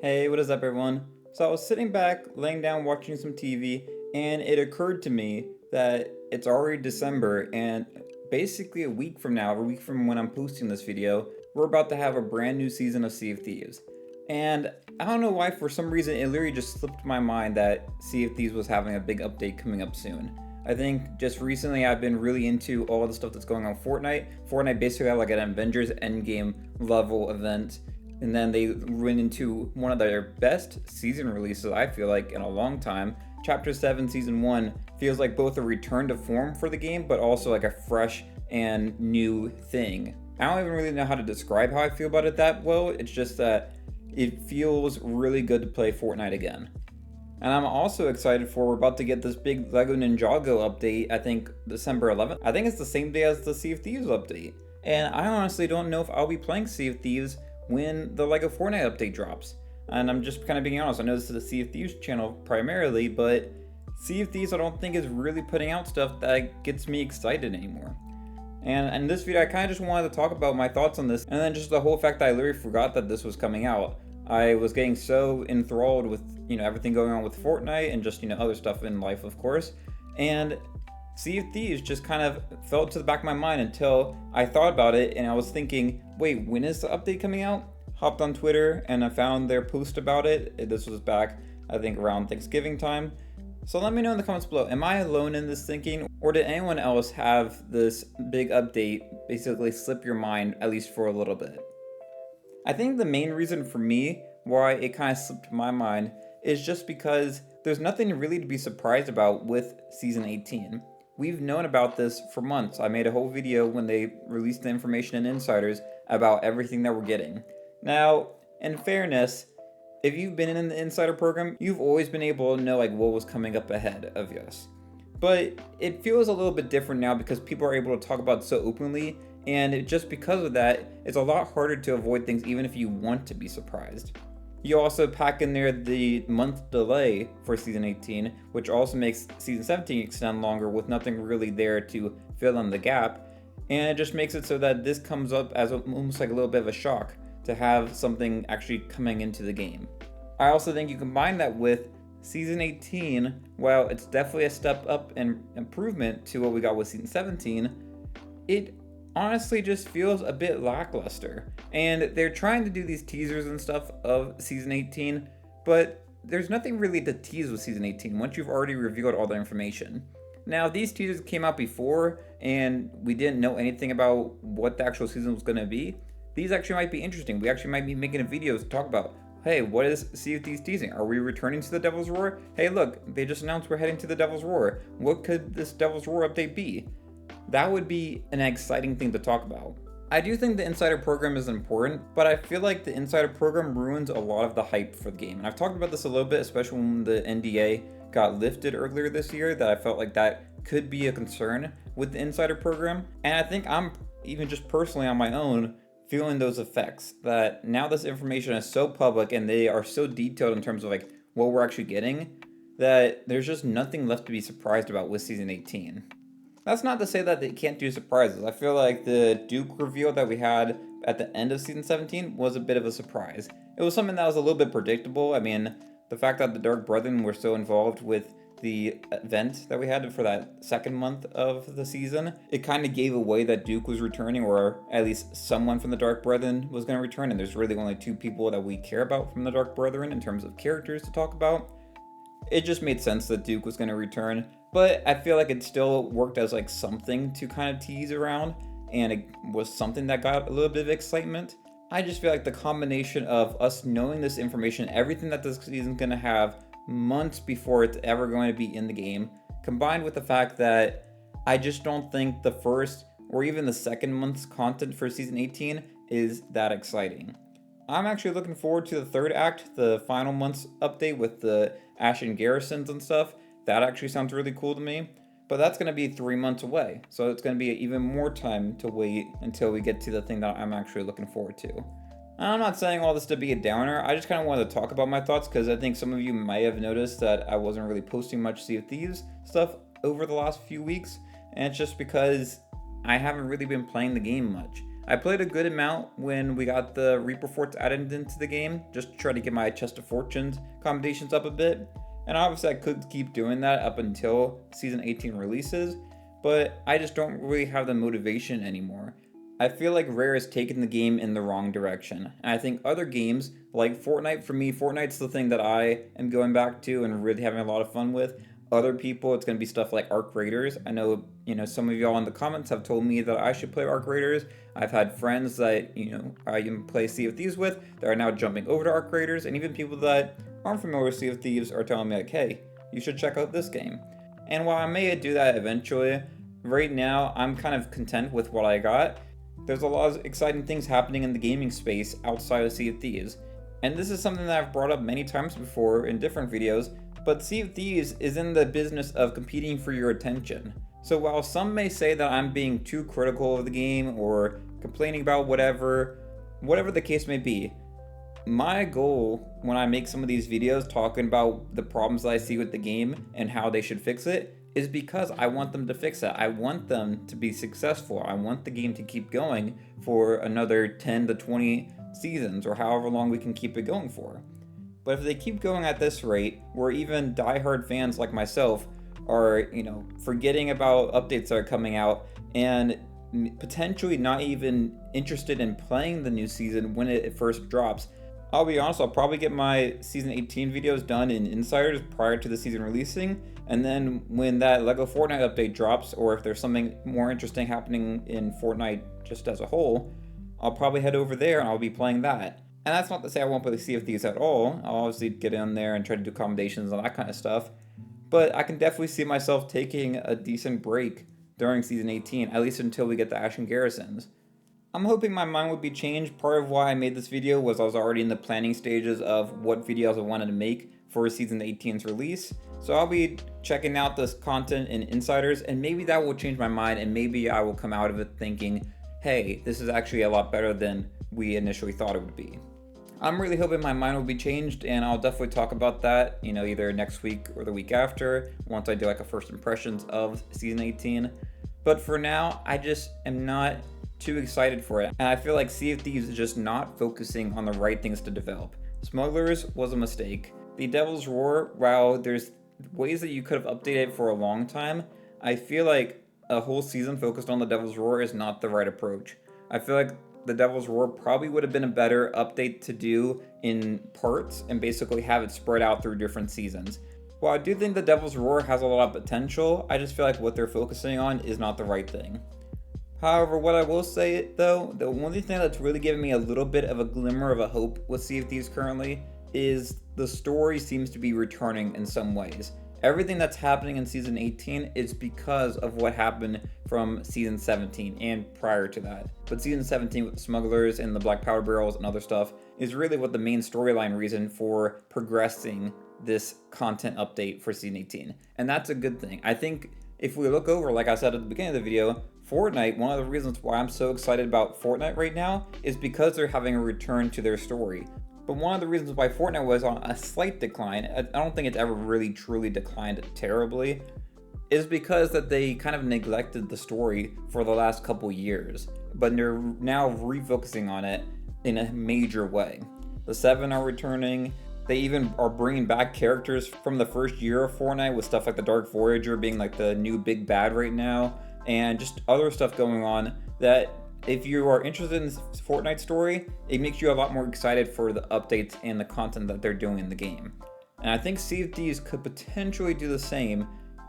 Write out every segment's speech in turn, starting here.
Hey, what is up, everyone? So I was sitting back, laying down, watching some TV, and it occurred to me that it's already December, and basically a week from now, a week from when I'm posting this video, we're about to have a brand new season of Sea of Thieves. And I don't know why, for some reason, it literally just slipped my mind that Sea of Thieves was having a big update coming up soon. I think just recently I've been really into all the stuff that's going on Fortnite. Fortnite basically had like an Avengers Endgame level event, and then they went into one of their best season releases, I feel like, in a long time. Chapter 7 Season 1 feels like both a return to form for the game, but also like a fresh and new thing. I don't even really know how to describe how I feel about it that well. It's just that it feels really good to play Fortnite again. And I'm also excited for, we're about to get this big Lego Ninjago update, I think December 11th. I think it's the same day as the Sea of Thieves update. And I honestly don't know if I'll be playing Sea of Thieves when the Lego Fortnite update drops. And I'm just kind of being honest, I know this is a Sea of Thieves channel primarily, but Sea of Thieves I don't think is really putting out stuff that gets me excited anymore. And in this video, I kind of just wanted to talk about my thoughts on this, and then just the whole fact that I literally forgot that this was coming out. I was getting so enthralled with, everything going on with Fortnite and just, other stuff in life, of course. And Sea of Thieves just kind of fell to the back of my mind until I thought about it, and I was thinking, wait, when is the update coming out? Hopped on Twitter and I found their post about it. This was back, I think, around Thanksgiving time. So let me know in the comments below, am I alone in this thinking, or did anyone else have this big update basically slip your mind, at least for a little bit? I think the main reason for me why it kind of slipped my mind is just because there's nothing really to be surprised about with Season 18. We've known about this for months. I made a whole video when they released the information in Insiders about everything that we're getting. Now, in fairness, if you've been in the Insider program, you've always been able to know like what was coming up ahead of us. But it feels a little bit different now because people are able to talk about it so openly, and just because of that, it's a lot harder to avoid things even if you want to be surprised. You also pack in there the month delay for Season 18, which also makes Season 17 extend longer with nothing really there to fill in the gap, and it just makes it so that this comes up as almost like a little bit of a shock to have something actually coming into the game. I also think you combine that with Season 18, while it's definitely a step up and improvement to what we got with Season 17, it honestly just feels a bit lackluster. And they're trying to do these teasers and stuff of Season 18, but there's nothing really to tease with Season 18 once you've already revealed all the information. Now, these teasers came out before, and we didn't know anything about what the actual season was going to be. These actually might be interesting. We actually might be making a video to talk about, hey, what is Sea of Thieves teasing? Are we returning to the Devil's Roar? Hey, look, they just announced we're heading to the Devil's Roar. What could this Devil's Roar update be? That would be an exciting thing to talk about. I do think the Insider program is important, but I feel like the Insider program ruins a lot of the hype for the game. And I've talked about this a little bit, especially when the NDA got lifted earlier this year, that I felt like that could be a concern with the Insider program. And I think I'm, even just personally on my own, feeling those effects, that now this information is so public and they are so detailed in terms of like what we're actually getting, that there's just nothing left to be surprised about with Season 18. That's not to say that they can't do surprises. I feel like the Duke reveal that we had at the end of Season 17 was a bit of a surprise. It was something that was a little bit predictable. I mean, the fact that the Dark Brethren were so involved with the event that we had for that second month of the season, it kind of gave away that Duke was returning, or at least someone from the Dark Brethren was going to return, and there's really only two people that we care about from the Dark Brethren in terms of characters to talk about. It just made sense that Duke was going to return, but I feel like it still worked as like something to kind of tease around, and it was something that got a little bit of excitement. I just feel like the combination of us knowing this information, everything that this season's going to have months before it's ever going to be in the game, combined with the fact that I just don't think the first or even the second month's content for Season 18 is that exciting. I'm actually looking forward to the third act, the final month's update with the Ashen Garrisons and stuff. That actually sounds really cool to me, but that's going to be 3 months away, so it's going to be even more time to wait until we get to the thing that I'm actually looking forward to. I'm not saying all this to be a downer, I just kind of wanted to talk about my thoughts because I think some of you might have noticed that I wasn't really posting much Sea of Thieves stuff over the last few weeks, and it's just because I haven't really been playing the game much. I played a good amount when we got the Reaper Forts added into the game, just to try to get my Chest of Fortunes combinations up a bit. And obviously I could keep doing that up until Season 18 releases, but I just don't really have the motivation anymore. I feel like Rare has taken the game in the wrong direction. And I think other games, like Fortnite, for me, Fortnite's the thing that I am going back to and really having a lot of fun with. Other people, it's going to be stuff like Arc Raiders. I know, some of y'all in the comments have told me that I should play Arc Raiders. I've had friends that, I can play Sea of Thieves with that are now jumping over to Arc Raiders, and even people that aren't familiar with Sea of Thieves are telling me, like, hey, you should check out this game. And while I may do that eventually, right now I'm kind of content with what I got. There's a lot of exciting things happening in the gaming space outside of Sea of Thieves. And this is something that I've brought up many times before in different videos, but Sea of Thieves is in the business of competing for your attention. So while some may say that I'm being too critical of the game or complaining about whatever the case may be, my goal when I make some of these videos talking about the problems that I see with the game and how they should fix it is because I want them to fix it. I want them to be successful. I want the game to keep going for another 10 to 20 seasons or however long we can keep it going for. But if they keep going at this rate, where even diehard fans like myself are, forgetting about updates that are coming out and potentially not even interested in playing the new season when it first drops, I'll be honest, I'll probably get my Season 18 videos done in Insiders prior to the season releasing, and then when that LEGO Fortnite update drops, or if there's something more interesting happening in Fortnite just as a whole, I'll probably head over there and I'll be playing that. And that's not to say I won't play Sea of Thieves at all. I'll obviously get in there and try to do accommodations and that kind of stuff. But I can definitely see myself taking a decent break during Season 18, at least until we get the Ashen Garrisons. I'm hoping my mind would be changed. Part of why I made this video was I was already in the planning stages of what videos I wanted to make for Season 18's release. So I'll be checking out this content in Insiders, and maybe that will change my mind, and maybe I will come out of it thinking, hey, this is actually a lot better than we initially thought it would be. I'm really hoping my mind will be changed, and I'll definitely talk about that, either next week or the week after, once I do like a first impressions of Season 18. But for now, I just am not too excited for it, and I feel like Sea of Thieves is just not focusing on the right things to develop. Smugglers was a mistake. The Devil's Roar, while there's ways that you could have updated for a long time, I feel like a whole season focused on the Devil's Roar is not the right approach. I feel like the Devil's Roar probably would have been a better update to do in parts and basically have it spread out through different seasons. While I do think the Devil's Roar has a lot of potential, I just feel like what they're focusing on is not the right thing. However, what I will say though, the only thing that's really giving me a little bit of a glimmer of a hope with Sea of Thieves currently is the story seems to be returning in some ways. Everything that's happening in Season 18 is because of what happened from Season 17 and prior to that. But Season 17 with the Smugglers and the Black Powder Barrels and other stuff is really what the main storyline reason for progressing this content update for Season 18. And that's a good thing. I think if we look over, like I said at the beginning of the video, Fortnite, one of the reasons why I'm so excited about Fortnite right now is because they're having a return to their story. But one of the reasons why Fortnite was on a slight decline, I don't think it's ever really truly declined terribly, is because that they kind of neglected the story for the last couple years. But they're now refocusing on it in a major way. The Seven are returning. They even are bringing back characters from the first year of Fortnite with stuff like the Dark Voyager being like the new big bad right now. And just other stuff going on that if you are interested in this Fortnite story, it makes you a lot more excited for the updates and the content that they're doing in the game. And I think Sea of Thieves could potentially do the same,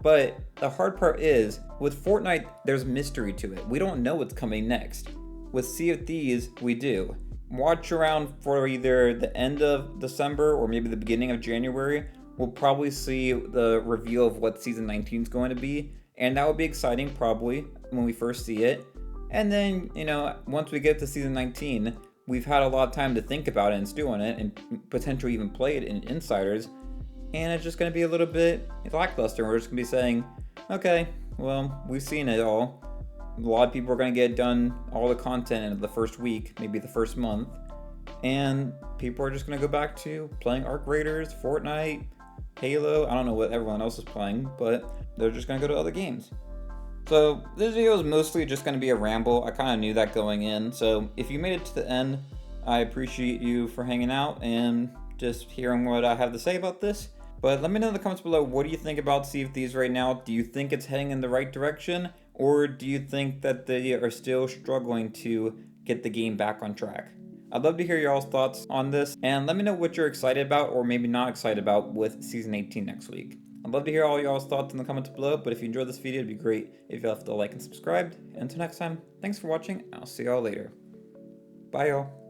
but the hard part is, with Fortnite, there's mystery to it. We don't know what's coming next. With Sea of Thieves, we do. Watch around for either the end of December or maybe the beginning of January. We'll probably see the reveal of what Season 19 is going to be, and that will be exciting probably when we first see it. And then, once we get to Season 19, we've had a lot of time to think about it and stew on it and potentially even play it in Insiders. And it's just going to be a little bit lackluster. We're just going to be saying, okay, well, we've seen it all. A lot of people are going to get done all the content in the first week, maybe the first month. And people are just going to go back to playing Arc Raiders, Fortnite, Halo. I don't know what everyone else is playing, but they're just going to go to other games. So this video is mostly just going to be a ramble. I kind of knew that going in. So if you made it to the end, I appreciate you for hanging out and just hearing what I have to say about this. But let me know in the comments below, what do you think about Sea of Thieves right now? Do you think it's heading in the right direction? Or do you think that they are still struggling to get the game back on track? I'd love to hear y'all's thoughts on this, and let me know what you're excited about or maybe not excited about with Season 18 next week. I'd love to hear all y'all's thoughts in the comments below, but if you enjoyed this video, it'd be great if you left a like and subscribed. And until next time, thanks for watching, and I'll see y'all later. Bye y'all.